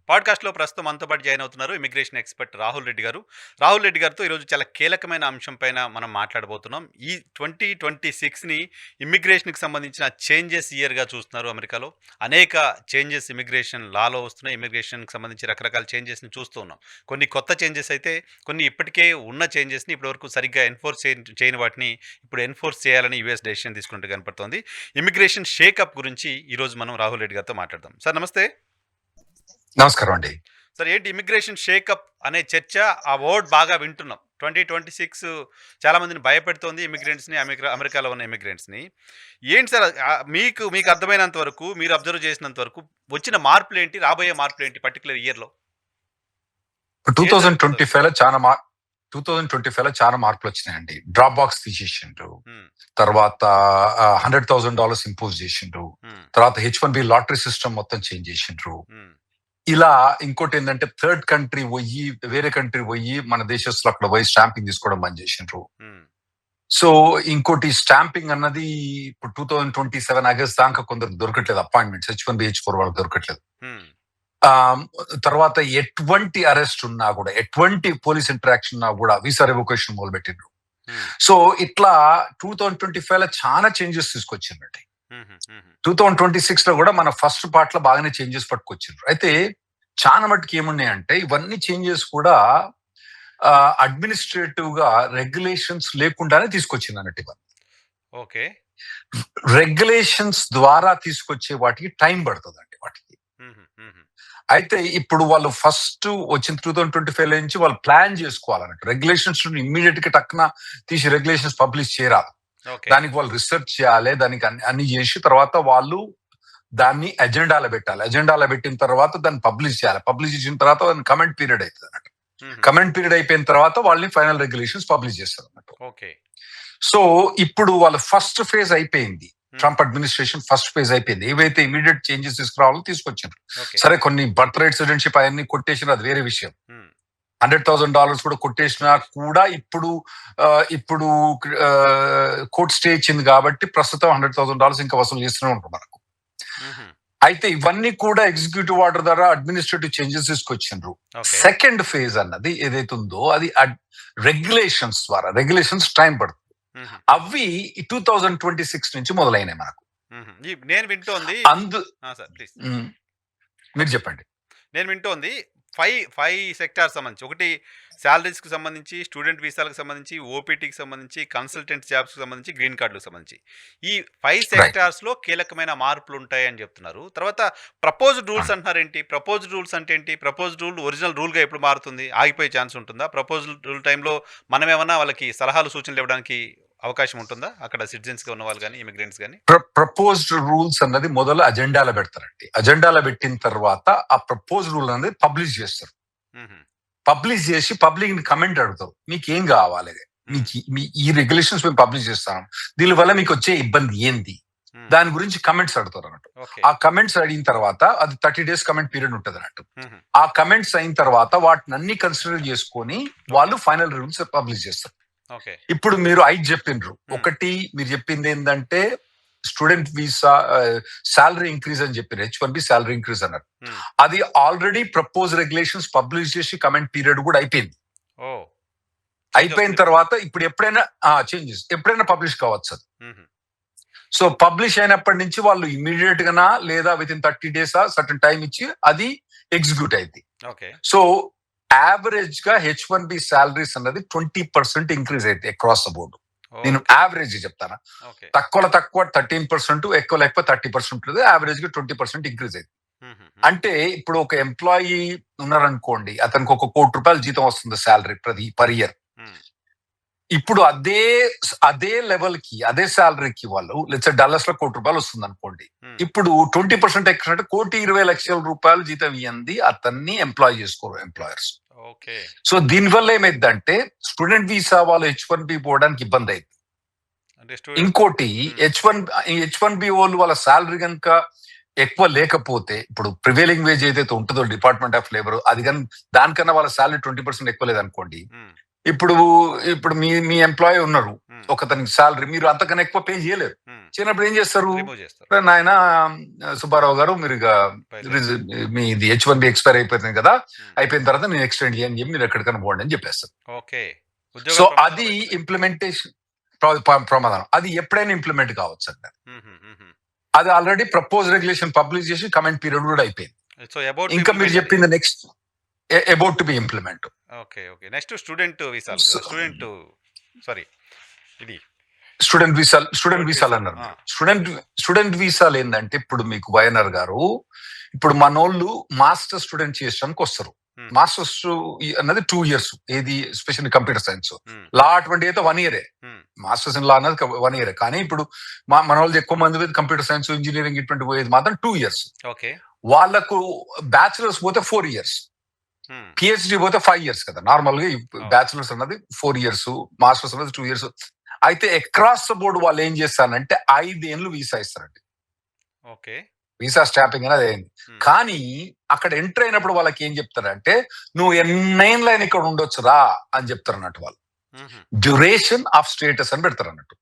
పాడ్కాస్ట్లో ప్రస్తుతం మనతో పాటు జాయిన్ అవుతున్నారు ఇమిగ్రేషన్ ఎక్స్పర్ట్ రాహుల్ రెడ్డి గారు. రాహుల్ రెడ్డి గారితో ఈరోజు చాలా కీలకమైన అంశం పైన మనం మాట్లాడబోతున్నాం. ఈ 2026ని ఇమ్మిగ్రేషన్‌కి సంబంధించిన చేంజెస్ ఇయర్‌గా చూస్తున్నారు అమెరికాలో. అనేక చేంజెస్ ఇమిగ్రేషన్ లాలో వస్తున్నాయి. ఇమిగ్రేషన్‌కి సంబంధించి రకరకాల చేంజెస్‌ని చూస్తూ ఉన్నాం. కొన్ని కొత్త చేంజెస్ అయితే, కొన్ని ఇప్పటికే ఉన్న చేంజెస్‌ని ఇప్పటివరకు సరిగ్గా ఎన్ఫోర్స్ చేయని వాటిని ఇప్పుడు ఎన్ఫోర్స్ చేయాలని యూఎస్ డెసిషన్ తీసుకున్నట్టు కనపడుతోంది. ఇమిగ్రేషన్ షేకప్ గురించి ఈరోజు మనం రాహుల్ రెడ్డి గారితో మాట్లాడదాం. సార్ నమస్తే. నమస్కారం అండి. సార్ ఏంటి ఇమిగ్రేషన్ షేకప్ అనే చర్చ, ఆ వర్డ్ బాగా వింటున్నాం. 2026 చాలా మందిని భయపెడుతోంది ఇమిగ్రెంట్స్‌ని, అమెరికాలో ఉన్న ఇమిగ్రెంట్స్‌ని. ఏంటి సార్ మీకు అర్థమైనంత వరకు, మీరు అబ్జర్వ్ చేసినంత వరకు వచ్చిన మార్పులేంటి? రాబోయే మార్పులేంటి పర్టిక్యులర్ ఇయర్‌లో? 2025లో 2025లో చాలా మార్పులు వచ్చినాయండి. డ్రాప్ బాక్స్ తీసేసిండ్రు. తర్వాత $100,000 ఇంపోజ్ చేసిండ్రు. తర్వాత H1B లాటరీ సిస్టమ్ మొత్తం చేంజ్ చేసిండ్రు. ఇలా ఇంకోటి ఏంటంటే థర్డ్ కంట్రీ పోయి వేరే కంట్రీ పోయి మన దేశస్తులు అక్కడ పోయి స్టాంపింగ్ తీసుకోవడం బంద్ చేసిండ్రు. సో ఇంకోటి స్టాంపింగ్ అన్నది ఇప్పుడు 2027 ఆగస్ట్ దాకా కొందరు దొరకట్లేదు అపాయింట్మెంట్స్. H1B H4 వాళ్ళకి దొరకట్లేదు. తర్వాత ఎటువంటి అరెస్ట్ ఉన్నా కూడా, ఎటువంటి పోలీస్ ఇంటరాక్షన్ ఉన్నా కూడా వీసా రివోకేషన్ మొదలు పెట్టిండ్రు. సో ఇట్లా 2025లో చాలా చేంజెస్ తీసుకొచ్చిందండి. 2026 లో కూడా మన ఫస్ట్ పార్ట్ లో బాగానే చేంజెస్ పట్టుకొచ్చిండ్రు. అయితే చాలా మటుకు ఏమున్నాయంటే ఇవన్నీ చేంజెస్ కూడా అడ్మినిస్ట్రేటివ్ గా రెగ్యులేషన్స్ లేకుండానే తీసుకొచ్చింది అన్నట్టు. ఇవన్నీ ఓకే, రెగ్యులేషన్స్ ద్వారా తీసుకొచ్చే వాటికి టైం పడుతుందండి వాటికి. అయితే ఇప్పుడు వాళ్ళు ఫస్ట్ వచ్చిన 2025 నుంచి వాళ్ళు ప్లాన్ చేసుకోవాలన్నట్టు. రెగ్యులేషన్స్ ఇమ్మీడియట్ గా టక్కున తీసి రెగ్యులేషన్స్ పబ్లిష్ చేయరాదు. దానికి వాళ్ళు రీసెర్చ్ చేయాలి, దానికి అన్ని చేసి తర్వాత వాళ్ళు దాన్ని ఎజెండాలో పెట్టాలి. ఎజెండాలో పెట్టిన తర్వాత దాన్ని పబ్లిష్ చేయాలి. పబ్లిష్ చేసిన తర్వాత దాని కమెంట్ పీరియడ్ అవుతుంది అన్నట్టు. కమెంట్ పీరియడ్ అయిపోయిన తర్వాత వాళ్ళని ఫైనల్ రెగ్యులేషన్స్ పబ్లిష్ చేస్తారు అన్నట్టు. సో ఇప్పుడు వాళ్ళ ఫస్ట్ ఫేజ్ అయిపోయింది. ట్రంప్ అడ్మినిస్ట్రేషన్ ఫస్ట్ ఫేజ్ అయిపోయింది. ఏవైతే ఇమీడియట్ చేంజెస్ తీసుకురావాలో తీసుకొచ్చారు. సరే, కొన్ని బర్త్ రైట్ సిటిజన్షిప్ అవన్నీ కొట్టేసిన, అది వేరే విషయం. $100,000 కూడా కొట్టేసినా కూడా ఇప్పుడు కోర్ట్ స్టే ఇచ్చింది కాబట్టి ప్రస్తుతం $100,000 ఇంకా వసూలు చేస్తూనే ఉంటారు మనకు. అయితే ఇవన్నీ కూడా ఎగ్జిక్యూటివ్ ఆర్డర్ ద్వారా అడ్మినిస్ట్రేటివ్ చేంజెస్ తీసుకొచ్చిండ్రు. సెకండ్ ఫేజ్ అన్నది ఏదైతే ఉందో అది రెగ్యులేషన్స్ ద్వారా, రెగ్యులేషన్స్ టైం పడుతుంది. అవి 2026 నుంచి మొదలైనాయి మనకు. నేను వింటోంది మీరు చెప్పండి. నేను వింటోంది 5 సెక్టార్స్ సంబంధించి. ఒకటి శాలరీస్కి సంబంధించి, స్టూడెంట్ వీసాలకు సంబంధించి, ఓపీటీకి సంబంధించి, కన్సల్టెంట్ జాబ్స్కి సంబంధించి, గ్రీన్ కార్డులకు సంబంధించి ఈ 5 సెక్టార్స్లో కీలకమైన మార్పులు ఉంటాయని చెప్తున్నారు. తర్వాత ప్రపోజ్డ్ రూల్స్ అంటున్నారు. ఏంటి ప్రపోజ్డ్ రూల్స్ అంటే? ఏంటి ప్రపోజ్డ్ రూల్ ఒరిజినల్ రూల్గా ఎప్పుడు మారుతుంది? ఆగిపోయే ఛాన్స్ ఉంటుందా? ప్రపోజ్డ్ రూల్ టైంలో మనం ఏమన్నా వాళ్ళకి సలహాలు, సూచనలు ఇవ్వడానికి అవకాశం ఉంటుందా అక్కడ సిటిజన్స్ గా ఉన్న వాళ్ళు కానీ, ఇమిగ్రెంట్స్ కానీ? ప్రపోజ్డ్ రూల్స్ అన్నది మొదలు అజెండాలో పెడతారండి. అజెండాలో పెట్టిన తర్వాత ఆ ప్రపోజ్డ్ రూల్ అనేది పబ్లిష్ చేస్తారు. పబ్లిష్ చేసి పబ్లిక్ ని కమెంట్ అడుగుతారు. మీకు ఏం కావాలి, మీకు ఈ రెగ్యులేషన్స్ మేము పబ్లిష్ చేస్తాం, దీనివల్ల మీకు వచ్చే ఇబ్బంది ఏంది, దాని గురించి కమెంట్స్ అడుగుతారు అన్నట్టు. ఆ కమెంట్స్ అడిగిన తర్వాత అది 30 days కమెంట్ పీరియడ్ ఉంటుంది అన్నట్టు. ఆ కమెంట్స్ అయిన తర్వాత వాటిని అన్ని కన్సిడర్ చేసుకొని వాళ్ళు ఫైనల్ రూల్స్ పబ్లిష్ చేస్తారు. ఇప్పుడు మీరు 5 చెప్పిండ్రు. ఒకటి మీరు చెప్పింది ఏంటంటే స్టూడెంట్ వీసా శాలరీ ఇంక్రీజ్ అని చెప్పారు. H1B శాలరీ ఇంక్రీజ్ అన్నారు. అది ఆల్రెడీ ప్రపోజ్ రెగ్యులేషన్స్ పబ్లిష్ చేసి కమెంట్ పీరియడ్ కూడా అయిపోయింది. అయిపోయిన తర్వాత ఇప్పుడు ఎప్పుడైనా చేంజెస్ ఎప్పుడైనా పబ్లిష్ కావచ్చు అది. సో పబ్లిష్ అయినప్పటి నుంచి వాళ్ళు ఇమ్మీడియట్ గానా లేదా with in 30 days certain time ఇచ్చి అది ఎగ్జిక్యూట్ అయింది. సో యావరేజ్ గా H1B సాలరీస్ అన్నది 20% ఇంక్రీజ్ అయితే అక్రాస్ ద బోర్డు. నేను యావరేజ్ చెప్తాను. తక్కువ 13%, ఎక్కువ లేకపోతే 30% ఉంటుంది. యావరేజ్ గా 20% ఇంక్రీజ్ అయింది. అంటే ఇప్పుడు ఒక ఎంప్లాయీ ఉన్నారనుకోండి, అతనికి $1 కోటి జీతం వస్తుంది సాలరీ పర్ ఇయర్. ఇప్పుడు అదే లెవెల్ కి, అదే సాలరీకి వాళ్ళు డల్లస్ లో $1 కోటి వస్తుంది అనుకోండి. ఇప్పుడు 20% ఎక్కువ, $1,20,00,000 జీతం ఇవ్వండి అతన్ని ఎంప్లాయ్ చేసుకోరు ఎంప్లాయర్స్. సో దీనివల్ల ఏమైందంటే స్టూడెంట్ వీసా వాళ్ళు H1B పోవడానికి ఇబ్బంది అయింది. ఇంకోటి H1B వాళ్ళు వాళ్ళ శాలరీ కనుక ఎక్కువ లేకపోతే, ఇప్పుడు ప్రివేలింగ్ వేజ్ ఏదైతే ఉంటుందో డిపార్ట్మెంట్ ఆఫ్ లేబర్, అది కానీ దానికన్నా వాళ్ళ శాలరీ 20% ఎక్కువ లేదనుకోండి, ఇప్పుడు మీ ఎంప్లాయీ ఉన్నారు, ఒకతనికి శాలరీ మీరు అంతకన్నా ఎక్కువ పే చేయలేరు. చేయనప్పుడు ఏం చేస్తారు? రిమూవ్ చేస్తారు. నాయన సుబ్బారావు గారు మీరు ఇక బయలుదేరు. మీ ఇది H1B ఎక్స్పైర్ అయిపోతుంది కదా, ఉమ్. అయిపోయిన తర్వాత నేను ఎక్స్టెండ్ చేయని చెప్పి మీరు ఎక్కడికైనా పోండి అని చెప్పేస్తారు. ఓకే. సో ఉద్యోగం ప్రమాదంలో అది పడిపోతే. ఇంప్లిమెంటేషన్ ప్రమాదం. అది ఎప్పుడైనా ఇంప్లిమెంట్ కావచ్చు అండి. మ్మ్, మ్మ్. అది ఆల్రెడీ ప్రపోజ్ రెగ్యులేషన్ పబ్లిష్ చేసి కమెంట్ పీరియడ్ కూడా అయిపోయింది. సో అబౌట్ ఇంకా మీరు చెప్పింది next about to be implement. Okay okay. Next student వీసాలు. స్టూడెంట్ సారీ ఇది స్టూడెంట్ వీసాలు స్టూడెంట్ వీసాలు. అన్నారు. స్టూడెంట్ వీసాలు ఏంటంటే ఇప్పుడు మీకు వైఎన్ఆర్ గారు, ఇప్పుడు మనోళ్ళు మాస్టర్ స్టూడెంట్ చేయడానికి వస్తారు. మాస్టర్స్ అన్నది 2 years, ఏది స్పెషల్ కంప్యూటర్ సైన్స్. లా అటువంటి అయితే 1 year. మాస్టర్స్ ఇన్ లా అన్నది 1 year. కానీ ఇప్పుడు మన వాళ్ళు ఎక్కువ మంది కంప్యూటర్ సైన్స్ ఇంజనీరింగ్ ఇటువంటి పోయేది మాత్రం 2 years. ఓకే. వాళ్ళకు బ్యాచులర్స్ పోతే 4 years, పిహెచ్డి పోతే 5 years కదా. నార్మల్ గా బ్యాచులర్స్ అన్నది 4 years, మాస్టర్స్ అన్నది 2 years. అయితే అక్రాస్ ద బోర్డ్ వాళ్ళు ఏం చేస్తారంటే 5 ఏళ్ళు వీసా ఇస్తారండి. ఓకే. వీసా స్టాంపింగ్ అనేది అయింది. కానీ అక్కడ ఎంటర్ అయినప్పుడు వాళ్ళకి ఏం చెప్తారంటే నువ్వు ఎన్నైన్లైన్ ఇక్కడ ఉండొచ్చురా అని చెప్తారు అన్నట్టు. వాళ్ళు డ్యూరేషన్ ఆఫ్ స్టేటస్ అని పెడతారు అన్నట్టు.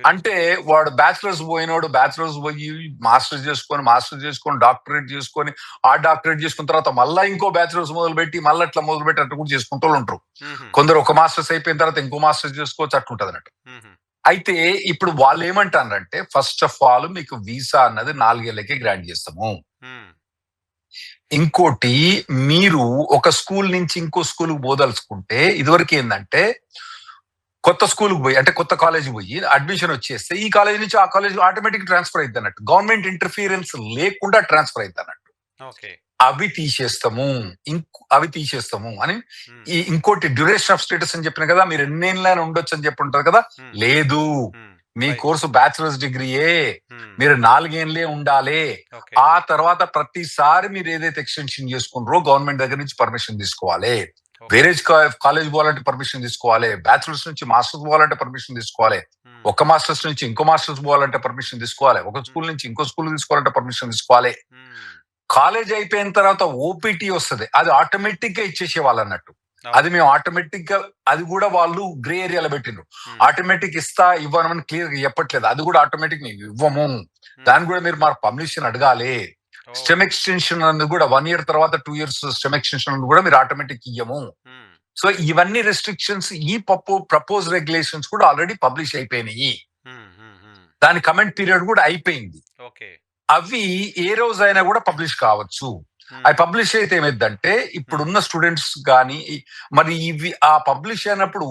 అంటే వాడు బ్యాచులర్స్ పోయినోడు బ్యాచులర్స్ పోయి మాస్టర్స్ చేసుకొని డాక్టరేట్ చేసుకొని ఆ డాక్టరేట్ చేసుకున్న తర్వాత మళ్ళీ ఇంకో బ్యాచులర్స్ మొదలుపెట్టి మళ్ళీ అట్లా మొదలుపెట్టి అట్లా కూడా చేసుకుంటూ ఉంటారు. కొందరు ఒక మాస్టర్స్ అయిపోయిన తర్వాత ఇంకో మాస్టర్స్ చేసుకోవచ్చు, అట్లుంటది అన్నట్టు. అయితే ఇప్పుడు వాళ్ళు ఏమంటారంటే ఫస్ట్ ఆఫ్ ఆల్ మీకు వీసా అన్నది 4 ఏళ్ళకే గ్రాంట్ చేస్తాము. ఇంకోటి, మీరు ఒక స్కూల్ నుంచి ఇంకో స్కూల్ పోదలుచుకుంటే ఇదివరకు ఏంటంటే కొత్త స్కూల్కి పోయి అంటే కొత్త కాలేజ్ పోయి అడ్మిషన్ వచ్చేస్తే ఈ కాలేజ్ నుంచి ఆ కాలేజ్ ఆటోమేటిక్ ట్రాన్స్ఫర్ అయింది అన్నట్టు. గవర్నమెంట్ ఇంటర్ఫీరెన్స్ లేకుండా ట్రాన్స్ఫర్ అయింది అన్నట్టు. అవి తీసేస్తాము అని. ఇంకోటి డ్యూరేషన్ ఆఫ్ స్టేటస్ అని చెప్పిన కదా, మీరు ఎన్నేళ్ళైనా ఉండొచ్చు అని చెప్పి ఉంటారు కదా. లేదు, మీ కోర్సు బ్యాచులర్స్ డిగ్రీయే, మీరు 4 ఏళ్ళే ఉండాలి. ఆ తర్వాత ప్రతిసారి మీరు ఏదైతే ఎక్స్టెన్షన్ చేసుకున్నారో గవర్నమెంట్ దగ్గర నుంచి పర్మిషన్ తీసుకోవాలి. వేరే కాలేజ్ పోవాలంటే పర్మిషన్ తీసుకోవాలి, బ్యాచులర్స్ నుంచి మాస్టర్స్ పోవాలంటే పర్మిషన్ తీసుకోవాలి, ఒక మాస్టర్స్ నుంచి ఇంకో మాస్టర్స్ పోవాలంటే పర్మిషన్ తీసుకోవాలి, ఒక స్కూల్ నుంచి ఇంకో స్కూల్ తీసుకోవాలంటే పర్మిషన్ తీసుకోవాలి. కాలేజ్ అయిపోయిన తర్వాత ఓపీటీ వస్తుంది, అది ఆటోమేటిక్ గా ఇచ్చేసే వాళ్ళు అన్నట్టు. అది మేము ఆటోమేటిక్ గా, అది కూడా వాళ్ళు గ్రే ఏరియాలో పెట్టిండ్రు. ఆటోమేటిక్ ఇవ్వనమని క్లియర్ గా చెప్పట్లేదు. అది కూడా ఆటోమేటిక్ మేము ఇవ్వము, దాన్ని కూడా మీరు మా పర్మిషన్ అడగాలి. స్టెమ్ ఎక్స్టెన్షన్ అనేది కూడా 1 year తర్వాత 2 years స్టెమ్ ఎక్స్టెన్షన్ కూడా మీరు ఆటోమేటిక్ ఇయ్యము. సో ఇవన్నీ రెస్ట్రిక్షన్స్ ఈ ప్రపోజ్ రెగ్యులేషన్స్ కూడా ఆల్రెడీ పబ్లిష్ అయిపోయినాయి. దాని కమెంట్ పీరియడ్ కూడా అయిపోయింది. అవి ఏ రోజైనా కూడా పబ్లిష్ కావచ్చు. అవి పబ్లిష్ అయితే ఏమైందంటే ఇప్పుడున్న స్టూడెంట్స్ కానీ మరి ఇవి ఆ పబ్లిష్ అయినప్పుడు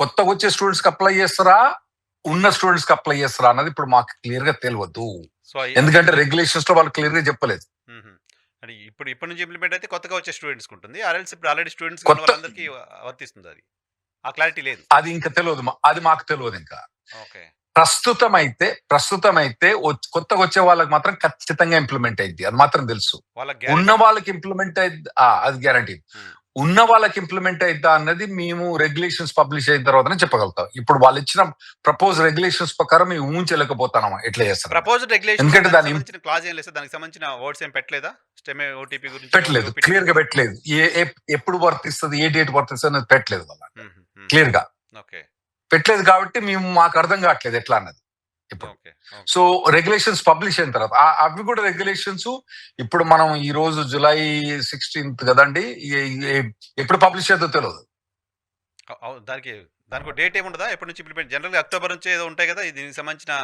కొత్తగా వచ్చే స్టూడెంట్స్ కి అప్లై చేస్తారా, ఉన్న స్టూడెంట్స్ కి అప్లై చేస్తారా అన్నది ఇప్పుడు మాకు క్లియర్ గా తెలియదు. ఎందుకంటే రెగ్యులేషన్స్ లో వాళ్ళు క్లియర్ గా చెప్పలేదు. ఇప్పటి నుంచి ఇంప్లిమెంట్ అయితే కొత్తగా వచ్చే స్టూడెంట్స్ ఉంటుంది, ఇప్పుడు ఆల్రెడీ స్టూడెంట్స్ వాళ్ళందరికీ వర్తిస్తుంది. అది ఆ క్లారిటీ లేదు, అది ఇంకా తెలియదు, అది మాకు తెలియదు ఇంకా. ప్రస్తుతం అయితే కొత్తగా వచ్చే వాళ్ళకి మాత్రం ఖచ్చితంగా ఇంప్లిమెంట్ అయింది, అది మాత్రం తెలుసు. ఉన్న వాళ్ళకి ఇంప్లిమెంట్ అయింది, అది గ్యారంటీ. ఉన్న వాళ్ళకి ఇంప్లిమెంట్ అయిద్దా అన్నది మేము రెగ్యులేషన్స్ పబ్లిష్ అయిన తర్వాతనే చెప్పగలుగుతాం. ఇప్పుడు వాళ్ళు ఇచ్చిన ప్రపోజ్ రెగ్యులేషన్స్ ప్రకారం మేము ఊహించలేకపోతాం ఎట్లా చేస్తాం. ప్రపోజ్ రెగ్యులేషన్ ఎందుకంటే దానికి క్లాజ్ ఏం లేదు, దానికి సంబంధించిన వర్డ్స్ ఏం పెట్టలేదా? స్టెమ్ ఓటీపీ గురించి పెట్టలేదు, క్లియర్ గా పెట్టలేదు. ఎప్పుడు వర్తిస్తుంది, ఏ డేట్ వర్తిస్తుంది అనేది పెట్టలేదు వాళ్ళ క్లియర్ గా. పెట్టలేదు కాబట్టి మాకు అర్థం కావట్లేదు ఎట్లా అన్నది ఇప్పుడు. సో రెగ్యులేషన్స్ పబ్లిష్ అయిన తర్వాత అవి కూడా రెగ్యులేషన్స్ ఇప్పుడు మనం ఈ రోజు July 16th కదండి, ఎప్పుడు పబ్లిష్ చేద్దో తెలియదు. దానికి డేట్ ఏముండదా? ఎప్పటి నుంచి ఇంప్లిమెంట్? జనరల్ గా అక్టోబర్ నుంచి ఏదో ఉంటాయి కదా దీనికి సంబంధించిన.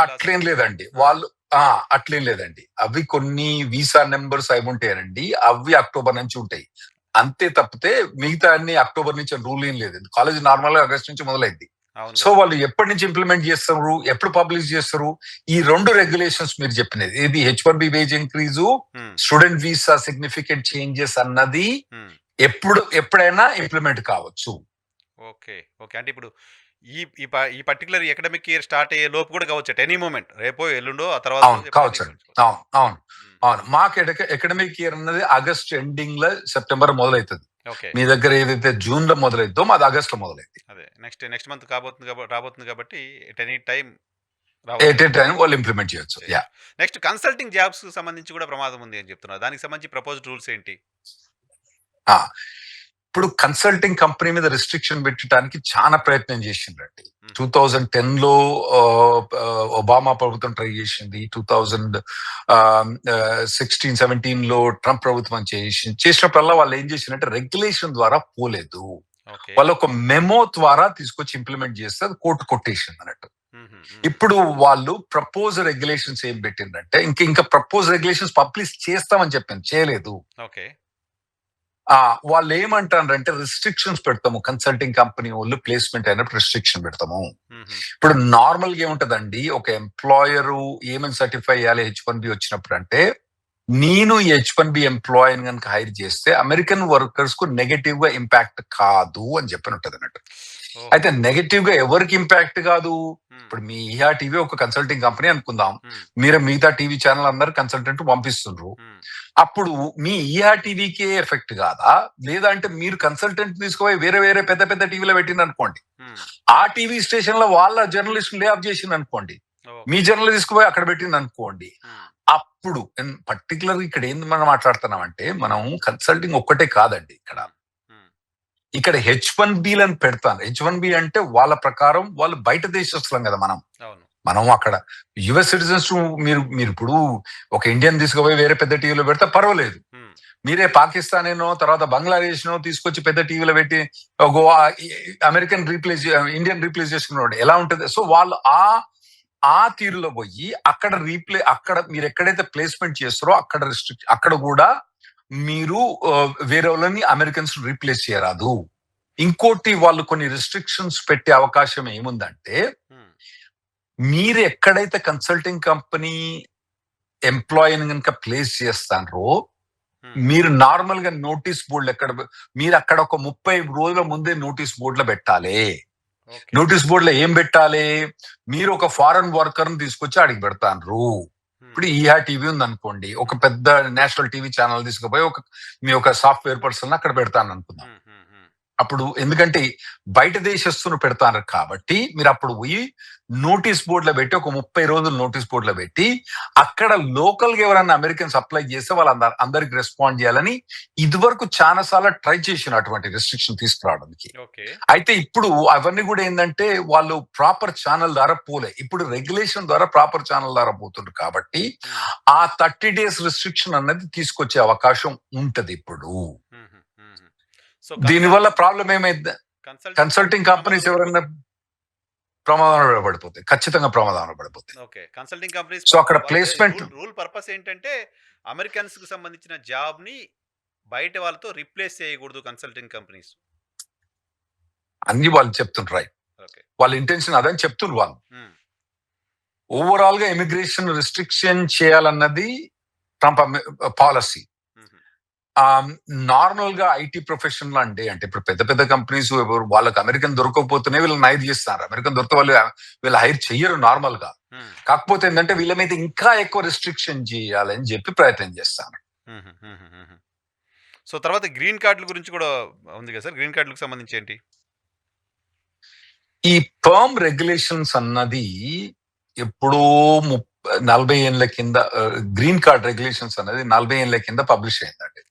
అట్లేం లేదండి, వాళ్ళు అట్లేం లేదండి. అవి కొన్ని వీసా నెంబర్స్ అవి ఉంటాయండి, అవి అక్టోబర్ నుంచి ఉంటాయి అంతే తప్పితే మిగతా అన్ని అక్టోబర్ నుంచి రూల్ ఏం లేదు. కాలేజ్ నార్మల్ గా ఆగస్ట్ నుంచి మొదలైంది. సో వాళ్ళు ఎప్పటి నుంచి ఇంప్లిమెంట్ చేస్తారు, ఎప్పుడు పబ్లిష్ చేస్తారు, ఈ 2 రెగ్యులేషన్స్ మీరు చెప్పినది ఏది H1B wage increase, student visa significant changes అన్నది ఎప్పుడైనా ఇంప్లిమెంట్ కావచ్చు. Okay okay. అంటే ఇప్పుడు ఈ పర్టికులర్ అకాడమిక్ ఇయర్ స్టార్ట్ అయ్యే లోపు కూడా కావచ్చు, ఎనీ మూమెంట్, రేపో ఎల్లుండో ఆ తర్వాత కావచ్చు. అవును మాకు అకాడమిక్ ఇయర్ అన్నది ఆగస్ట్ ఎండింగ్ లో సెప్టెంబర్ మొదలవుతుంది. మీ దగ్గర ఏదైతే జూన్ లో మొదలైద్దో మాది ఆగస్ట్ లో మొదలైంది. అదే నెక్స్ట్ మంత్ రాబోతుంది కాబట్టి ఎనీ టైం వాళ్ళు ఇంప్లిమెంట్ చేయొచ్చు. నెక్స్ట్ కన్సల్టింగ్ జాబ్స్ సంబంధించి కూడా ప్రమాదం ఉంది అని చెప్తున్నారు. దానికి సంబంధించి ప్రపోజ్డ్ రూల్స్ ఏంటి? ఇప్పుడు కన్సల్టింగ్ కంపెనీ మీద రిస్ట్రిక్షన్ పెట్టడానికి చాలా ప్రయత్నం చేసిండ్రండి. 2010 లో ఒబామా ప్రభుత్వం ట్రై చేసింది. 2016-17 లో ట్రంప్ ప్రభుత్వం చేసినప్పుడల్లా వాళ్ళు ఏం చేసిందంటే రెగ్యులేషన్ ద్వారా పోలేదు. ఓకే. వాళ్ళు ఒక మెమో ద్వారా తీసుకొచ్చి ఇంప్లిమెంట్ చేస్తే అది కోర్టు కొట్టేసింది అన్నట్టు. ఇప్పుడు వాళ్ళు ప్రపోజ్ రెగ్యులేషన్స్ ఏం పెట్టిందంటే ఇంకా ప్రపోజ్ రెగ్యులేషన్స్ పబ్లిష్ చేస్తామని చెప్పింది, చేయలేదు. ఓకే. వాళ్ళు ఏమంటారంటే రిస్ట్రిక్షన్స్ పెడతాము, కన్సల్టింగ్ కంపెనీ వాళ్ళు ప్లేస్మెంట్ అయినప్పుడు రిస్ట్రిక్షన్ పెడతాము. ఇప్పుడు నార్మల్ గా ఏముంటదండి, ఒక ఎంప్లాయర్ ఏమని సర్టిఫై చేయాలి H1B వచ్చినప్పుడు అంటే, నేను H1B ఎంప్లాయ్ కనుక హైర్ చేస్తే అమెరికన్ వర్కర్స్ కు నెగటివ్ గా ఇంపాక్ట్ కాదు అని చెప్పని ఉంటది అన్నట్టు. అయితే నెగటివ్ గా ఎవరికి ఇంపాక్ట్ కాదు? ఇప్పుడు మీ ఈహా టీవీ ఒక కన్సల్టింగ్ కంపెనీ అనుకుందాం, మీరు మిగతా టీవీ ఛానల్ అందరు కన్సల్టెంట్ పంపిస్తుండ్రు, అప్పుడు మీ ఈహా టీవీకే ఎఫెక్ట్ కాదా? లేదా అంటే మీరు కన్సల్టెంట్ తీసుకుపోయి వేరే వేరే పెద్ద పెద్ద టీవీలో పెట్టింది అనుకోండి, ఆ టీవీ స్టేషన్ లో వాళ్ళ జర్నలిస్ట్ లే ఆఫ్ చేసింది అనుకోండి, మీ జర్నలిస్ట్ తీసుకుపోయి అక్కడ పెట్టింది అనుకోండి, అప్పుడు పర్టికులర్ ఇక్కడ ఏంది మనం మాట్లాడుతున్నాం అంటే, మనం కన్సల్టింగ్ ఒక్కటే కాదండి, ఇక్కడ H1B లను పెడతాను. H1B అంటే వాళ్ళ ప్రకారం వాళ్ళు బయట దేశస్తులం కదా మనం అక్కడ యుఎస్ సిటిజన్స్. మీరు ఇప్పుడు ఒక ఇండియన్ తీసుకుపోయి వేరే పెద్ద టీవీలో పెడితే పర్వాలేదు. మీరే పాకిస్తానేనో తర్వాత బంగ్లాదేశ్ నో తీసుకొచ్చి పెద్ద టీవీలో పెట్టి అమెరికన్ ఇండియన్ రీప్లేస్ చేసుకున్నాడు ఎలా ఉంటది? సో వాళ్ళు ఆ తీరులో పోయి అక్కడ మీరు ఎక్కడైతే ప్లేస్మెంట్ చేస్తారో అక్కడ కూడా మీరు వేరే వాళ్ళని అమెరికన్స్ రీప్లేస్ చేయరాదు. ఇంకోటి వాళ్ళు కొన్ని రిస్ట్రిక్షన్స్ పెట్టే అవకాశం ఏముందంటే, మీరు ఎక్కడైతే కన్సల్టింగ్ కంపెనీ ఎంప్లాయీని కనుక ప్లేస్ చేస్తారో, మీరు నార్మల్ గా నోటీస్ బోర్డులు మీరు అక్కడ ఒక 30 రోజుల ముందే నోటీస్ బోర్డులో పెట్టాలి. నోటీస్ బోర్డులో ఏం పెట్టాలి? మీరు ఒక ఫారెన్ వర్కర్ ని తీసుకొచ్చి అడిగి పెడతారు. ఇప్పుడు ఈహా టీవీ ఉంది అనుకోండి, ఒక పెద్ద నేషనల్ టీవీ ఛానల్ తీసుకుపోయి మీ ఒక సాఫ్ట్వేర్ పర్సన్ అక్కడ పెడతాను అనుకుందాం. అప్పుడు ఎందుకంటే బయట దేశస్తును పెడతారు కాబట్టి మీరు అప్పుడు పోయి నోటీస్ బోర్డులో పెట్టి ఒక 30 రోజులు నోటీస్ బోర్డులో పెట్టి అక్కడ లోకల్ గా ఎవరైనా అమెరికన్స్ అప్లై చేస్తే వాళ్ళు అందరికి రెస్పాండ్ చేయాలని ఇదివరకు చాలా సార్లు ట్రై చేసిన అటువంటి రెస్ట్రిక్షన్ తీసుకురావడానికి. అయితే ఇప్పుడు అవన్నీ కూడా ఏంటంటే వాళ్ళు ప్రాపర్ ఛానల్ ద్వారా పోలే, ఇప్పుడు రెగ్యులేషన్ ద్వారా ప్రాపర్ ఛానల్ ద్వారా పోతుండ్రు కాబట్టి ఆ 30 days రెస్ట్రిక్షన్ అన్నది తీసుకొచ్చే అవకాశం ఉంటది ఇప్పుడు. దీనివల్ల ప్రాబ్లం ఏమైంది? కన్సల్టింగ్ కంపెనీస్ ఎవరైనా ప్రమాదంలో పడిపోతాయి, ఖచ్చితంగా ప్రమాదంలో పడిపోతాయి. ఓకే. కన్సల్టింగ్ కంపెనీస్ సో అక్కడ ప్లేస్మెంట్ రూల్ పర్పస్ ఏంటంటే అమెరికన్స్ కు సంబంధించిన జాబ్ ని బయట వాళ్ళతో రిప్లేస్ చేయకూడదు కన్సల్టింగ్ కంపెనీస్ అన్ని వాళ్ళు చెప్తుండ్రు. రైట్, వాళ్ళ ఇంటెన్షన్ అదని చెప్తుండ్రు వాళ్ళు. ఓవరాల్ గా ఇమిగ్రేషన్ రిస్ట్రిక్షన్ చేయాలన్నది ట్రంప్ పాలసీ. నార్మల్ గా ఐటీ ప్రొఫెషన్ లో అంటే ఇప్పుడు పెద్ద పెద్ద కంపెనీస్ వాళ్ళకి అమెరికన్ దొరకకపోతేనే వీళ్ళని హైర్ చేస్తారు. అమెరికన్ దొరికే వీళ్ళు హైర్ చెయ్యరు నార్మల్ గా. కాకపోతే ఏంటంటే వీళ్ళ మీద ఇంకా ఎక్కువ రిస్ట్రిక్షన్ చేయాలని చెప్పి ప్రయత్నం చేస్తాను. సో తర్వాత గ్రీన్ కార్డుల గురించి కూడా ఉంది కదా సార్, గ్రీన్ కార్డులకు సంబంధించి ఏంటి? ఈ పర్మ్ రెగ్యులేషన్స్ అన్నది ఎప్పుడో 40 ఏళ్ల కింద గ్రీన్ కార్డ్ రెగ్యులేషన్స్ అన్నది 40 ఏళ్ల కింద పబ్లిష్ అయిందండి.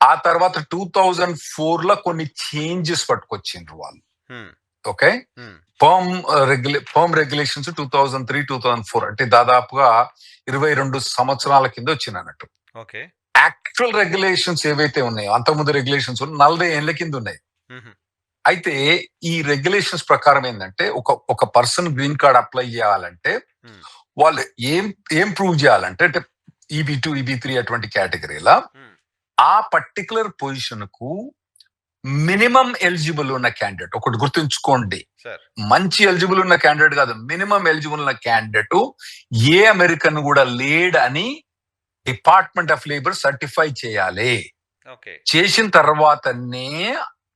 ఆ తర్వాత 2004 లో కొన్ని చేంజెస్ పట్టుకొచ్చిండ్రు వాళ్ళు. ఓకే, పర్మ్ రెగ్యులేషన్స్ 2003-2004 అంటే దాదాపుగా 22 సంవత్సరాల కింద వచ్చింది అన్నట్టు. యాక్చువల్ రెగ్యులేషన్స్ ఏవైతే ఉన్నాయో అంతకుముందు రెగ్యులేషన్స్ 40 ఏళ్ల కింద ఉన్నాయి. అయితే ఈ రెగ్యులేషన్స్ ప్రకారం ఏంటంటే ఒక పర్సన్ గ్రీన్ కార్డ్ అప్లై చేయాలంటే వాళ్ళు ఏం ప్రూవ్ చేయాలంటే అంటే EB2, EB3 అటువంటి కేటగిరీలా ఆ పర్టికులర్ పొజిషన్ కు మినిమం ఎలిజిబుల్ ఉన్న క్యాండిడేట్, ఒకటి గుర్తుంచుకోండి, మంచి ఎలిజిబుల్ ఉన్న క్యాండిడేట్ కాదు, మినిమం ఎలిజిబుల్ ఉన్న క్యాండిడేట్ ఏ అమెరికన్ కూడా లేడ్ అని డిపార్ట్మెంట్ ఆఫ్ లేబర్ సర్టిఫై చేయాలి. చేసిన తర్వాతనే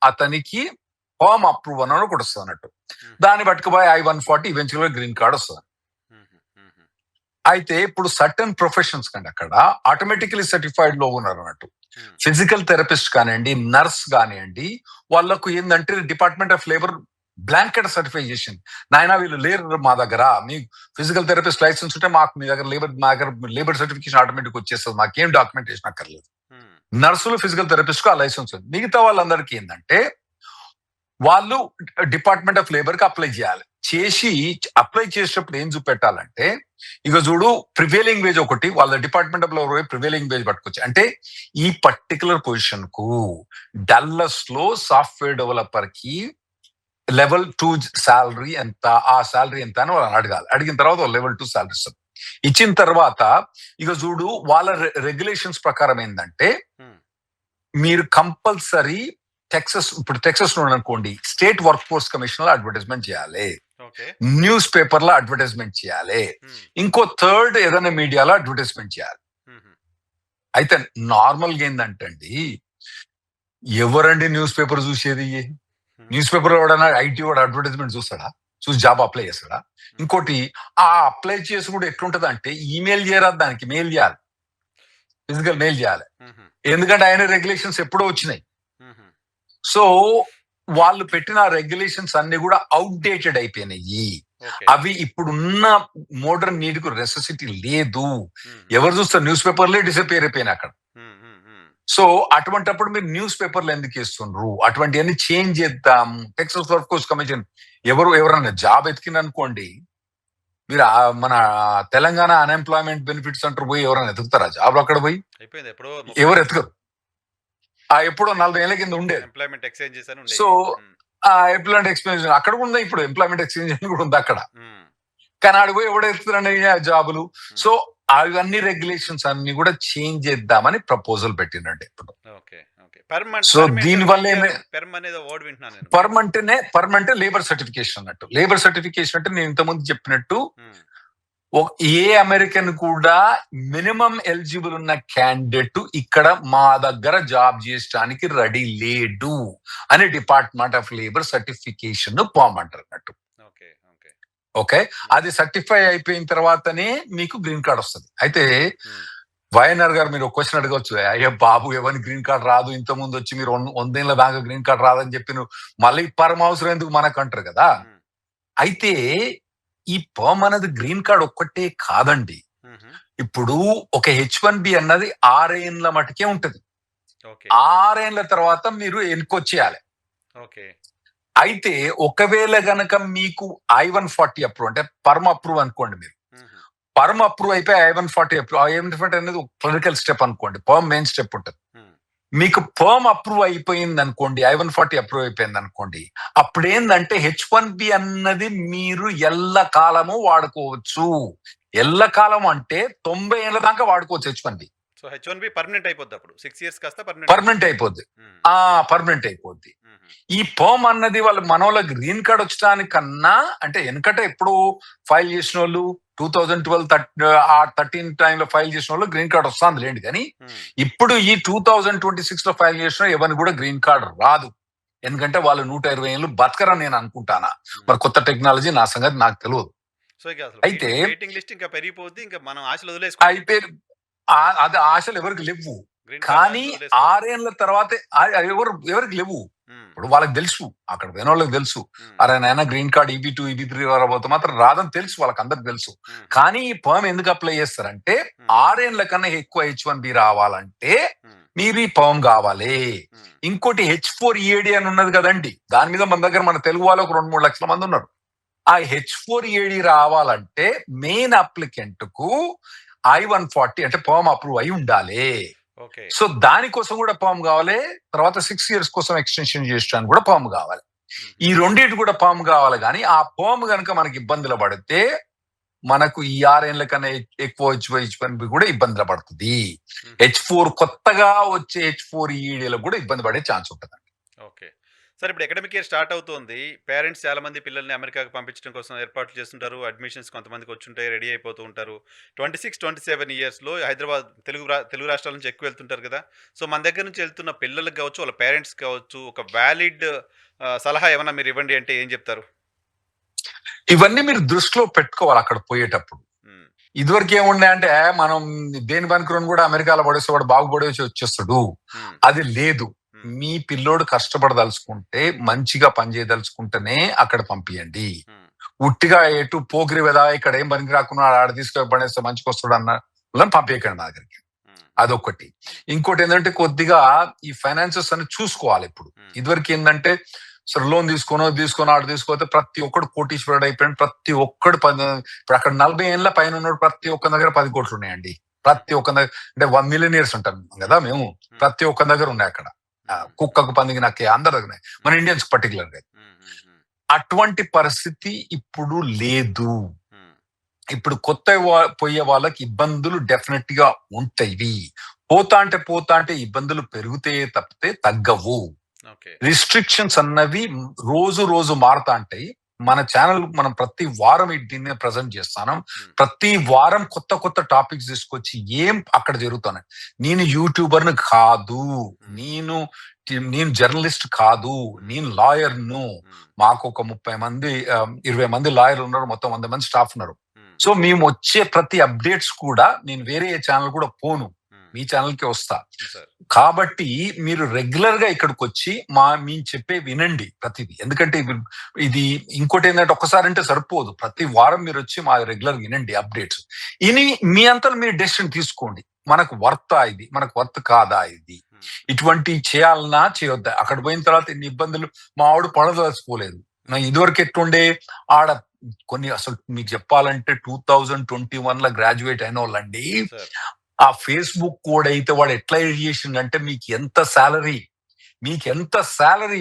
అతనికి ఫామ్ అప్రూవ్ అని ఒకటి వస్తుంది అన్నట్టు. దాన్ని పట్టుకుపోయి I-140 ఈవెన్చువల్ గ్రీన్ కార్డ్ వస్తుంది. అయితే ఇప్పుడు సర్టన్ ప్రొఫెషన్స్ కండి అక్కడ ఆటోమేటికలీ సర్టిఫైడ్ లో ఉన్నారు అన్నట్టు. ఫిజికల్ థెరపిస్ట్ కానివ్వండి, నర్స్ కానివ్వండి, వాళ్ళకు ఏంటంటే department of labour blanket certify చేసింది. నాయన వీళ్ళు లేరు మా దగ్గర, మీ ఫిజికల్ థెరపిస్ట్ లైసెన్స్ ఉంటే మీ దగ్గర లేబర్ సర్టిఫికేషన్ ఆటోమేటిక్ వచ్చేస్తుంది, మాకేం డాక్యుమెంటేషన్ అక్కర్లేదు. నర్సులు ఫిజికల్ థెరపిస్ట్ కు ఆ లైసెన్స్ ఉంది. మిగతా వాళ్ళందరికీ ఏంటంటే వాళ్ళు డిపార్ట్మెంట్ ఆఫ్ లేబర్ కి అప్లై చేయాలి. చేసి అప్లై చేసేటప్పుడు ఏం చూపెట్టాలంటే ఇక చూడు ప్రివేలింగ్ వేజ్ ఒకటి వాళ్ళ department of labour prevailing wage పట్టుకోవచ్చు. అంటే ఈ పర్టికులర్ పొజిషన్ కు డల్లస్ లో సాఫ్ట్వేర్ డెవలపర్ కి లెవెల్ 2 శాలరీ ఎంత, ఆ శాలరీ ఎంత అని వాళ్ళని అడగాలి. అడిగిన తర్వాత లెవెల్ 2 శాలరీ ఇస్తారు. ఇచ్చిన తర్వాత ఇక చూడు వాళ్ళ రెగ్యులేషన్స్ ప్రకారం ఏంటంటే మీరు కంపల్సరీ టెక్సస్ లో అనుకోండి స్టేట్ వర్క్ ఫోర్స్ కమిషన్ లో అడ్వర్టైజ్మెంట్ చేయాలి, న్యూస్ పేపర్ లో అడ్వర్టైజ్మెంట్ చేయాలి, ఇంకో థర్డ్ ఏదైనా మీడియాలో అడ్వర్టైజ్మెంట్ చేయాలి. అయితే నార్మల్ గా ఏంటంటే అండి ఎవరండి న్యూస్ పేపర్ చూసేది? న్యూస్ పేపర్ లో ఎవడన్నా ఐటీ వాడు అడ్వర్టైజ్మెంట్ చూస్తాడా? చూసి జాబ్ అప్లై చేస్తాడా? ఇంకోటి ఆ అప్లై చేసి కూడా ఎట్లుంటది అంటే ఈమెయిల్ చేయరాదు, దానికి మెయిల్ చేయాలి, ఫిజికల్ మెయిల్ చేయాలి. ఎందుకంటే ఆయన రెగ్యులేషన్స్ ఎప్పుడో వచ్చినాయి. సో వాళ్ళు పెట్టిన రెగ్యులేషన్స్ అన్ని కూడా అవుట్డేటెడ్ అయిపోయినాయి. అవి ఇప్పుడున్న మోడర్న్ నీడ్ కు నెసెసిటీ లేదు. ఎవరు చూస్తారు? న్యూస్ పేపర్లే డిసపియర్ అయిపోయినాయి అక్కడ. సో అటువంటిప్పుడు మీరు న్యూస్ పేపర్లు ఎందుకు ఇస్తుండ్రు? అటువంటివన్నీ చేంజ్ చేద్దాం. టెక్సస్ వర్క్ ఫోర్స్ కమిషన్ ఎవరైనా జాబ్ ఎతికిన అనుకోండి, మీరు మన తెలంగాణ అన్ఎంప్లాయ్మెంట్ బెనిఫిట్ సెంటర్ పోయి ఎవరైనా ఎతుకుతారా జాబ్? అక్కడ పోయి ఎవరు ఎతకరు. ఎప్పుడో 40 ఏళ్ల కింద ఉండేది సో ఆ ఎంప్లాయ్మెంట్ ఎక్స్చేంజ్ అక్కడ కూడా ఉంది. ఇప్పుడు ఎంప్లాయ్మెంట్ ఎక్స్చేంజ్ అని కూడా ఉంది అక్కడ. కానీ ఆడ పోయి ఎవడో ఎత్తుతారండి జాబులు. సో అవన్నీ రెగ్యులేషన్స్ అన్ని కూడా చేంజ్ చేద్దామని ప్రపోజల్ పెట్టినండి ఇప్పుడు. సో దీని వల్ల పర్మనెంట్ లేబర్ సర్టిఫికేషన్ అన్నట్టు. లేబర్ సర్టిఫికేషన్ అంటే నేను ఇంతకుముందు చెప్పినట్టు ఏ అమెరికన్ కూడా మినిమం ఎలిజిబుల్ ఉన్న క్యాండిడేట్ ఇక్కడ మా దగ్గర జాబ్ చేయడానికి రెడీ లేడు అని డిపార్ట్మెంట్ ఆఫ్ లేబర్ సర్టిఫికేషన్ పోమంటారు అన్నట్టు. ఓకే, అది సర్టిఫై అయిపోయిన తర్వాతనే మీకు గ్రీన్ కార్డ్ వస్తుంది. అయితే వైఎన్ఆర్ గారు మీరు ఒక క్వశ్చన్ అడగవచ్చు, అయ్యా బాబు ఎవరిని గ్రీన్ కార్డ్ రాదు, ఇంత ముందు వచ్చి మీరు 100 ఏళ్ల దాకా గ్రీన్ కార్డ్ రాదని చెప్పి మళ్ళీ పరమ అవసరం ఎందుకు మనకు అంటారు కదా. అయితే ఈ పర్మ్ అనేది గ్రీన్ కార్డ్ ఒక్కటే కాదండి. ఇప్పుడు ఒక H1B అన్నది 6 ఏళ్ల మటుకే ఉంటది. 6 ఏళ్ల తర్వాత మీరు ఎన్నికొచ్చేయాలి. అయితే ఒకవేళ గనక మీకు I-140 అప్రూవ్ అంటే పర్మ్ అప్రూవ్ అనుకోండి, మీరు పర్మ్ అప్రూవ్ అయిపోయి I-140 అప్రూవ్, I-140 అనేది ఒక క్లినికల్ స్టెప్ అనుకోండి, పర్మ్ మెయిన్ స్టెప్ ఉంటుంది. మీకు పర్మ్ అప్రూవ్ అయిపోయింది అనుకోండి, I-140 అప్రూవ్ అయిపోయింది అనుకోండి, అప్పుడు ఏంటంటే H1B అన్నది మీరు ఎల్ల కాలము వాడుకోవచ్చు. ఎల్ల కాలం అంటే 90 ఏళ్ల దాకా వాడుకోవచ్చు H1B. సో H1B పర్మనెంట్ అయిపోద్ది, అప్పుడు 6 years కాస్త పర్మనెంట్ అయిపోద్ది. పర్మనెంట్ అయిపోద్ది. ఈ పర్మ్ అన్నది వాళ్ళ మనోళ్ళ గ్రీన్ కార్డ్ వచ్చడానికన్నా అంటే వెనకట ఎప్పుడు ఫైల్ చేసిన వాళ్ళు 2012-13 టైంలో ఫైల్ చేసిన వాళ్ళు గ్రీన్ కార్డ్ వస్తుంది లేండి. కానీ ఇప్పుడు ఈ 2026 లో ఫైల్ చేసిన ఎవరిని కూడా గ్రీన్ కార్డ్ రాదు. ఎందుకంటే వాళ్ళు 120 ఏళ్ళు బతకరని నేను అనుకుంటానా. మరి కొత్త టెక్నాలజీ నా సంగతి నాకు తెలియదు. అయితే అది ఆశలు ఎవరికి లేవు. కానీ 6 ఏళ్ల తర్వాత ఎవరికి లేవు. ఇప్పుడు వాళ్ళకి తెలుసు, అక్కడ పోయిన వాళ్ళకి తెలుసు, అరే నాయన గ్రీన్ కార్డ్ EB2 EB3 రాబోతే మాత్రం రాదని తెలుసు, వాళ్ళకి అందరికి తెలుసు. కానీ ఈ పర్మ్ ఎందుకు అప్లై చేస్తారంటే 6 ఏళ్ల కన్నా ఎక్కువ H1B రావాలంటే మీరు ఈ పర్మ్ కావాలి. ఇంకోటి H4EAD అని ఉన్నది కదండి, దాని మీద మన దగ్గర మన తెలుగు వాళ్ళు ఒక 2-3 లక్షల మంది ఉన్నారు. ఆ H4EAD రావాలంటే మెయిన్ అప్లికెంట్ కు I-140 అంటే పర్మ్ అప్రూవ్ అయి ఉండాలి. సో దానికోసం కూడా పర్మ్ కావాలి. తర్వాత 6 years కోసం ఎక్స్టెన్షన్ చేయడానికి కూడా పర్మ్ కావాలి. ఈ రెండింటి కూడా పర్మ్ కావాలి. కానీ ఆ పర్మ్ కనుక మనకి ఇబ్బందులు పడితే మనకు ఈ 6 ఏళ్ల కన్నా ఎక్కువ H1B కూడా ఇబ్బందులు పడుతుంది. H4 కొత్తగా వచ్చే H4EAD కూడా ఇబ్బంది పడే ఛాన్స్ ఉంటుంది. ఓకే సార్, ఇప్పుడు అకాడమిక్ ఇయర్ స్టార్ట్ అవుతుంది. పేరెంట్స్ చాలా మంది పిల్లల్ని అమెరికాకు పంపించడం కోసం ఏర్పాట్లు చేస్తుంటారు. అడ్మిషన్స్ కొంతమందికి వచ్చుంటాయి, రెడీ అయిపోతూ ఉంటారు. 26-27 ఇయర్స్లో హైదరాబాద్ తెలుగు రాష్ట్రాల నుంచి ఎక్కువ వెళ్తుంటారు కదా. సో మన దగ్గర నుంచి వెళ్తున్న పిల్లలకు కావచ్చు, వాళ్ళ పేరెంట్స్ కావచ్చు, ఒక వ్యాలిడ్ సలహా ఏమన్నా మీరు ఇవ్వండి అంటే ఏం చెప్తారు? ఇవన్నీ మీరు దృష్టిలో పెట్టుకోవాలి అక్కడ పోయేటప్పుడు. ఇదివరకు ఏముండే మనం దేని పనికిరని కూడా అమెరికాలో పడేసేవాడు బాగుపడేసి వచ్చేస్తాడు. అది లేదు. మీ పిల్లోడు కష్టపడదలుచుకుంటే, మంచిగా పనిచేయదలుచుకుంటేనే అక్కడ పంపియండి. ఉట్టిగా ఎటు పోకిరి వెదా ఇక్కడ ఏం పనికి రాకుండా ఆడ తీసుకొని పడేస్తే మంచిగా వస్తాడు అన్న పంపించకండి మా దగ్గరికి. అదొకటి. ఇంకోటి ఏంటంటే కొద్దిగా ఈ ఫైనాన్సెస్ అని చూసుకోవాలి. ఇప్పుడు ఇదివరకు ఏంటంటే సరే లోన్ తీసుకొని ఆడు తీసుకోతే ప్రతి ఒక్కడు కోటీశ్వరుడు అయిపోయాడు. ప్రతి ఒక్కడు ఇప్పుడు అక్కడ 40 ఏళ్ళ పైన ఉన్నాడు ప్రతి ఒక్క దగ్గర 10 కోట్లు ఉన్నాయండి. ప్రతి ఒక్క దగ్గర అంటే 1 మిలియనియర్స్ ఉంటాం కదా మేము. ప్రతి ఒక్క దగ్గర ఉన్నాయి అక్కడ. కుక్కకు పందికి నాకు అందరి దగ్గర ఉన్నాయి. మన ఇండియన్స్ పర్టికులర్ గా. అటువంటి పరిస్థితి ఇప్పుడు లేదు. ఇప్పుడు కొత్త పోయే వాళ్ళకి ఇబ్బందులు డెఫినెట్ గా ఉంటాయి. పోతా అంటే ఇబ్బందులు పెరుగుతే తప్పితే తగ్గవు. రిస్ట్రిక్షన్స్ అన్నవి రోజు మారుతా ఉంటాయి. మన ఛానల్ మనం ప్రతి వారం దీన్ని ప్రజెంట్ చేస్తాను. ప్రతి వారం కొత్త టాపిక్స్ తీసుకొచ్చి ఏం అక్కడ జరుగుతున్నాయి. నేను యూట్యూబర్ను కాదు, నేను జర్నలిస్ట్ కాదు, నేను లాయర్ను. మాకు ఒక 30 మంది 20 మంది లాయర్లు ఉన్నారు, మొత్తం 100 మంది స్టాఫ్ ఉన్నారు. సో మేము వచ్చే ప్రతి అప్డేట్స్ కూడా నేను వేరే ఛానల్ కూడా పోను, మీ ఛానల్ కి వస్తా. కాబట్టి మీరు రెగ్యులర్ గా ఇక్కడికి వచ్చి మేము చెప్పే వినండి ప్రతిదీ. ఎందుకంటే ఇది ఇంకోటి ఏంటంటే ఒక్కసారి అంటే సరిపోదు, ప్రతి వారం మీరు వచ్చి మా రెగ్యులర్ వినండి అప్డేట్స్. ఇని మీ అంతా మీరు డెసిషన్ తీసుకోండి. మనకు వర్తా ఇది, మనకు వర్త్ కాదా ఇది, ఇటువంటి చేయాలన్నా చేయొద్దా. అక్కడ పోయిన తర్వాత ఇన్ని ఇబ్బందులు మా ఆవిడ పడదలుచుకోలేదు. ఇదివరకు ఎట్లుండే ఆడ కొన్ని అసలు మీకు చెప్పాలంటే 2021 లో గ్రాడ్యుయేట్ అయిన వాళ్ళండి. ఆ ఫేస్బుక్ కోడ్ అయితే వాడు ఎట్లా ఎడ్ చేసిండంటే మీకు ఎంత శాలరీ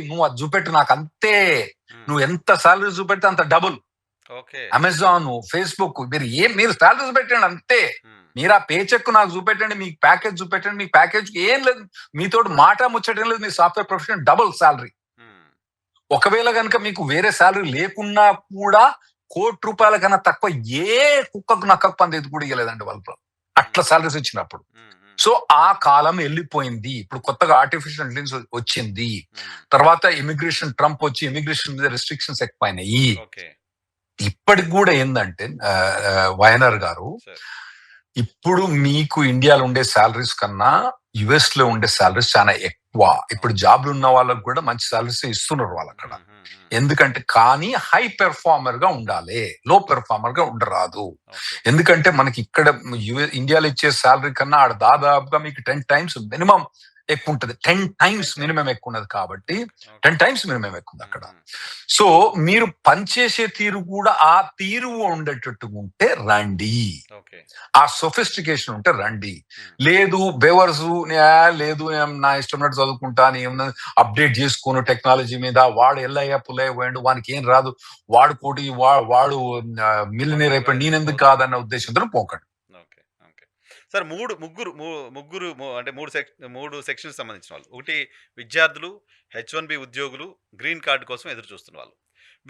నువ్వు అది చూపెట్టు నాకు అంతే, నువ్వు ఎంత శాలరీ చూపెడితే అంత డబుల్. అమెజాన్, ఫేస్బుక్ మీరు శాలరీ చూపెట్టండి అంతే, మీరు ఆ పే చెక్ నాకు చూపెట్టండి, మీకు ప్యాకేజ్ చూపెట్టండి, మీకు ప్యాకేజ్ ఏం లేదు, మీతో మాట ముచ్చటం లేదు, మీ సాఫ్ట్వేర్ ప్రొఫెషన్ డబుల్ శాలరీ. ఒకవేళ కనుక మీకు వేరే శాలరీ లేకున్నా కూడా ₹1,00,00,000 కన్నా తక్కువ ఏ కుక్కకు నక్కకు పందేది కూడా ఇవ్వలేదండి వాళ్ళు, అట్లా శాలరీస్ ఇచ్చినప్పుడు. సో ఆ కాలం వెళ్ళిపోయింది. ఇప్పుడు కొత్తగా ఆర్టిఫిషియల్ ఇంటెలిజెన్స్ వచ్చింది, తర్వాత ఇమిగ్రేషన్ ట్రంప్ వచ్చి ఇమిగ్రేషన్ మీద రెస్ట్రిక్షన్స్ ఎక్కువైనాయి. ఇప్పటికి కూడా ఏంటంటే వైఎన్ఆర్ గారు, ఇప్పుడు మీకు ఇండియాలో ఉండే శాలరీస్ కన్నా యుఎస్ లో ఉండే శాలరీస్ చాలా ఎక్కువ. ఇప్పుడు జాబ్లు ఉన్న వాళ్ళకు కూడా మంచి శాలరీస్ ఇస్తున్నారు వాళ్ళు అక్కడ. ఎందుకంటే కానీ హై పెర్ఫార్మర్ గా ఉండాలి, లో పెర్ఫార్మర్ గా ఉండరాదు. ఎందుకంటే మనకి ఇక్కడ ఇండియాలో ఇచ్చే శాలరీ కన్నా ఆడ దాదాపుగా మీకు 10 times మినిమం ఎక్కువ ఉంటది. 10 times మినిమం ఎక్కువ ఉన్నది కాబట్టి 10 times మినిమం ఎక్కువ ఉంది అక్కడ. సో మీరు పనిచేసే తీరు కూడా ఆ తీరు ఉండేటట్టు ఉంటే రండి, ఆ సొఫిస్టికేషన్ ఉంటే రండి. లేదు బెవర్స్ లేదు నా ఇష్టం చదువుకుంటా, ఏమన్నా అప్డేట్ చేసుకోను టెక్నాలజీ మీద, వాడు ఎల్లయ్యా పుల్లయ్య పోయాడు, వానికి ఏం రాదు, వాడు మిలియనీర్ అయిపోయి నేనెందుకు కాదన్న ఉద్దేశంతో పోకండి. సార్ ముగ్గురు అంటే మూడు సెక్షన్స్ సంబంధించిన వాళ్ళు. ఒకటి విద్యార్థులు, H1B ఉద్యోగులు, గ్రీన్ కార్డు కోసం ఎదురు చూస్తున్న వాళ్ళు.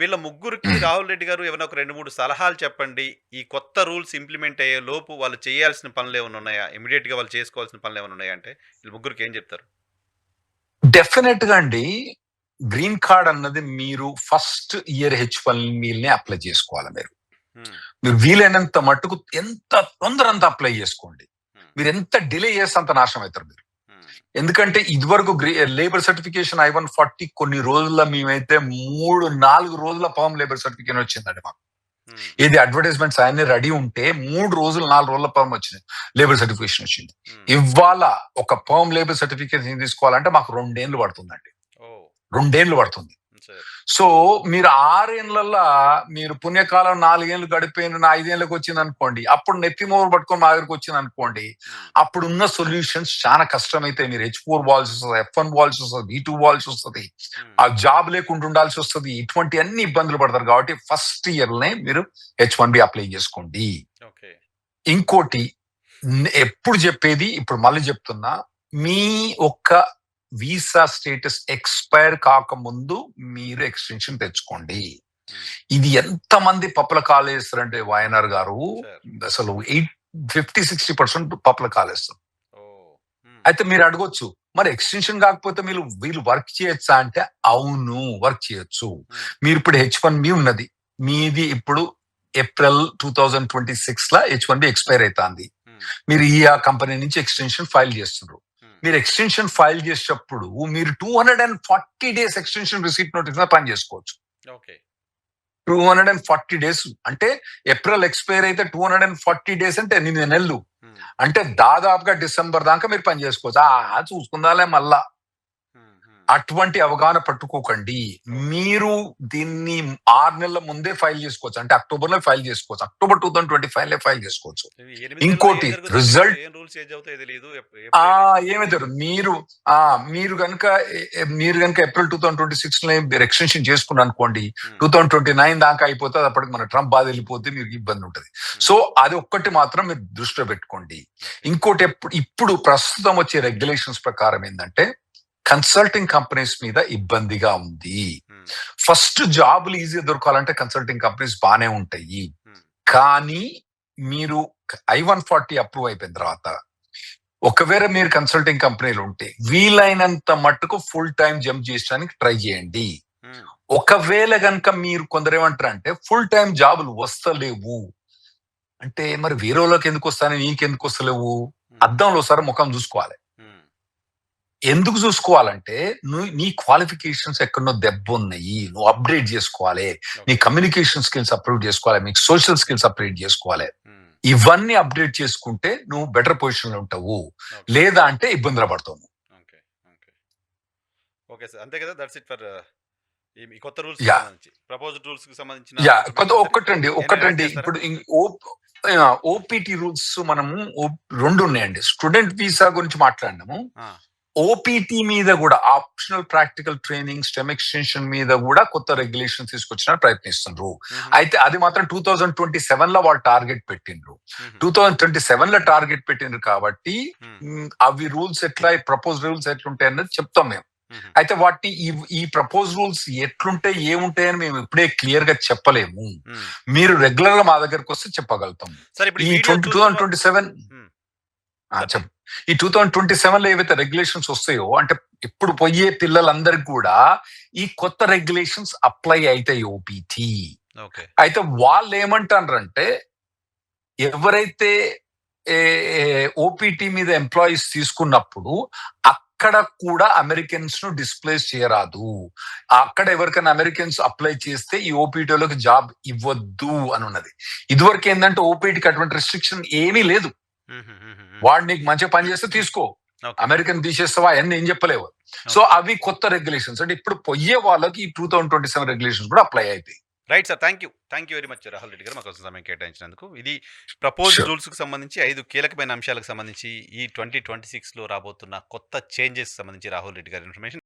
వీళ్ళ ముగ్గురికి రాహుల్ రెడ్డి గారు ఏమైనా ఒక 2-3 సలహాలు చెప్పండి. ఈ కొత్త రూల్స్ ఇంప్లిమెంట్ అయ్యే లోపు వాళ్ళు చేయాల్సిన పనులు ఏమైనా ఉన్నాయా, ఇమీడియట్ గా వాళ్ళు చేసుకోవాల్సిన పనులు ఏమైనా ఉన్నాయా అంటే వీళ్ళ ముగ్గురికి ఏం చెప్తారు? డెఫినెట్ గా అండి, గ్రీన్ కార్డ్ అన్నది మీరు ఫస్ట్ ఇయర్ H1B అప్లై చేసుకోవాలి. మీరు వీలైనంత మట్టుకు ఎంత తొందర అంత అప్లై చేసుకోండి. మీరు ఎంత డిలే చేస్తే అంత నాశనం అవుతారు మీరు. ఎందుకంటే ఇదివరకు లేబర్ సర్టిఫికేషన్ I-140 కొన్ని రోజుల్లో మేమైతే 3-4 రోజుల పర్మ్ లేబర్ సర్టిఫికేషన్ వచ్చిందండి మాకు. ఏది అడ్వర్టైజ్మెంట్స్ అన్ని రెడీ ఉంటే 3 రోజులు 4 రోజుల పర్మ్ వచ్చింది, లేబర్ సర్టిఫికేషన్ వచ్చింది. ఇవాళ ఒక పర్మ్ లేబర్ సర్టిఫికేషన్ తీసుకోవాలంటే మాకు 2 ఏళ్ళు పడుతుందండి, 2 ఏళ్ళు పడుతుంది. సో మీరు 6 ఏళ్ళల్లో మీరు పుణ్యకాలం 4 ఏళ్ళు గడిపోయిన 5 ఏళ్ళకి వచ్చింది అనుకోండి, అప్పుడు నెత్తి మోరు పట్టుకొని మా దగ్గరకు వచ్చింది అనుకోండి, అప్పుడున్న సొల్యూషన్స్ చాలా కష్టమైతే. మీరు H4 వాల్స్ వస్తుంది, F1 వాల్స్ వస్తుంది, B2 వాల్స్ వస్తుంది, ఆ జాబ్ లేకుండా ఉండాల్సి వస్తుంది, ఇటువంటి అన్ని ఇబ్బందులు పడతారు. కాబట్టి ఫస్ట్ ఇయర్నే మీరు H1B అప్లై చేసుకోండి. ఇంకోటి ఎప్పుడు చెప్పేది, ఇప్పుడు మళ్ళీ చెప్తున్నా, మీ ఒక్క వీసా స్టేటస్ ఎక్స్పైర్ కాకముందు మీరు ఎక్స్టెన్షన్ తెచ్చుకోండి. ఇది ఎంతమంది పప్పుల కాలేస్తారంటే వైఎన్ఆర్ గారు, అసలు 50-60% పప్పుల కాలేస్తారు. అయితే మీరు అడగొచ్చు, మరి ఎక్స్టెన్షన్ కాకపోతే వీళ్ళు వర్క్ చేయొచ్చా అంటే అవును, వర్క్ చేయొచ్చు. మీరు ఇప్పుడు H1B ఉన్నది మీది, ఇప్పుడు ఏప్రిల్ 2026 లో H1B ఎక్స్పైర్ అవుతుంది. మీరు ఈ కంపెనీ నుంచి ఎక్స్టెన్షన్ ఫైల్ చేస్తున్నారు. మీరు ఎక్స్టెన్షన్ ఫైల్ చేసేటప్పుడు మీరు 240 days ఎక్స్టెన్షన్ రిసీట్ నోటీస్ పని చేసుకోవచ్చు. 240 డేస్ అంటే ఏప్రిల్ ఎక్స్పైర్ అయితే 240 డేస్ అంటే 8 నెలలు. అంటే దాదాపుగా డిసెంబర్ దాకా మీరు పని చేసుకోవచ్చు. చూసుకుందాలే మళ్ళా. అటువంటి అవగాహన పట్టుకోకండి. మీరు దీన్ని 6 నెలల ముందే ఫైల్ చేసుకోవచ్చు. అంటే అక్టోబర్ లో ఫైల్ చేసుకోవచ్చు. అక్టోబర్ 2025 లో ఫైల్ చేసుకోవచ్చు. ఇంకోటి రిజల్ట్ ఏమవుతారు మీరు కనుక ఏప్రిల్ 2026 లో ఎక్స్టెన్షన్ చేసుకున్నారు అనుకోండి, 2029 దాకా అయిపోతుంది. అప్పటికి మన ట్రంప్ బాధ వెళ్ళిపోతే మీకు ఇబ్బంది ఉంటుంది. సో అది ఒక్కటి మాత్రం మీరు దృష్టిలో పెట్టుకోండి. ఇంకోటి ఇప్పుడు ప్రస్తుతం వచ్చే రెగ్యులేషన్స్ ప్రకారం ఏంటంటే కన్సల్టింగ్ కంపెనీస్ మీద ఇబ్బందిగా ఉంది. ఫస్ట్ జాబులు ఈజీగా దొరకాలంటే కన్సల్టింగ్ కంపెనీస్ బాగానే ఉంటాయి. కానీ మీరు I-140 అప్రూవ్ అయిపోయిన తర్వాత ఒకవేళ మీరు కన్సల్టింగ్ కంపెనీలు ఉంటే వీలైనంత మట్టుకు ఫుల్ టైం జంప్ చేయడానికి ట్రై చేయండి. ఒకవేళ కనుక మీరు కొందరు ఏమంటారు అంటే ఫుల్ టైం జాబులు వస్తలేవు అంటే మరి వేరే వాళ్ళకి ఎందుకు వస్తాను నీకెందుకు వస్తలేవు? అద్దంలో ఒకసారి ముఖం చూసుకోవాలి. ఎందుకు చూసుకోవాలంటే నీ క్వాలిఫికేషన్స్ ఎక్కడో దెబ్బ ఉన్నాయి, నువ్వు అప్గ్రేడ్ చేసుకోవాలి. నీ కమ్యూనికేషన్ స్కిల్స్ అప్గ్రేడ్ చేసుకోవాలి, మీకు సోషల్ స్కిల్స్ అప్గ్రేడ్ చేసుకోవాలి. ఇవన్నీ అప్డేట్ చేసుకుంటే నువ్వు బెటర్ పొజిషన్ లో ఉంటావు. లేదా అంటే ఇబ్బందులు పడతావు. ఓకే సార్, అంతే కదా. దట్స్ ఇట్ ఫర్ ఈ కొత్త రూల్స్ ప్రపోజ్డ్ రూల్స్ కి సంబంధించిన ఒక్కటండి ఇప్పుడు ఓపీటీ రూల్స్ మనము 2 ఉన్నాయండి. స్టూడెంట్ వీసా గురించి మాట్లాడినాము. ఓపీటీ మీద కూడా optional practical training stem extension మీద కూడా కొత్త రెగ్యులేషన్ తీసుకొచ్చిన ప్రయత్నిస్తున్నారు. అయితే అది మాత్రం 2027 లో వాళ్ళు టార్గెట్ పెట్టిండ్రు. 2027 లో టార్గెట్ పెట్టిండ్రు కాబట్టి అవి రూల్స్ ఎట్లా ప్రపోజ్ రూల్స్ ఎట్లుంటాయి అన్నది చెప్తాం మేము. అయితే వాటి ఈ ప్రపోజ్ రూల్స్ ఎట్లుంటే ఏముంటాయని మేము ఇప్పుడే క్లియర్ గా చెప్పలేము. మీరు రెగ్యులర్ గా మా దగ్గరకు వస్తే చెప్పగలుగుతాం. ఈ 2027 ఈ 2027 లో ఏవైతే రెగ్యులేషన్స్ వస్తాయో అంటే ఇప్పుడు పోయే పిల్లలందరికీ కూడా ఈ కొత్త రెగ్యులేషన్స్ అప్లై అవుతాయి ఓపీటీ. అయితే వాళ్ళు ఏమంటారంటే ఎవరైతే ఓపీటీ మీద ఎంప్లాయీస్ తీసుకున్నప్పుడు అక్కడ కూడా అమెరికన్స్ ను డిస్ప్లేస్ చేయరాదు. అక్కడ ఎవరికైనా అమెరికన్స్ అప్లై చేస్తే ఈ ఓపీటీలోకి జాబ్ ఇవ్వద్దు అని ఉన్నది. ఇదివరకు ఏంటంటే ఓపీటీకి అటువంటి రెస్ట్రిక్షన్ ఏమీ లేదు. వాడు నీకు మంచిగా పని చేస్తే తీసుకో, అమెరికన్ తీసేస్తావా అని ఏం చెప్పలేవు. సో అవి కొత్త రెగ్యులేషన్స్ అంటే ఇప్పుడు పోయే వాళ్ళకి ఈ 2027 రెగ్యులేషన్స్ కూడా అప్లై అవుతాయి. Right sir, thank you very much Rahul Reddy గారు మాకు సమయం కేటాయించినందుకు. ఇది ప్రపోజ్ రూల్స్ కు సంబంధించి 5 కీలకమైన అంశాలకు సంబంధించి ఈ 2026 లో రాబోతున్న కొత్త చేంజెస్ సంబంధించి రాహుల్ రెడ్డి గారి ఇన్ఫర్మేషన్.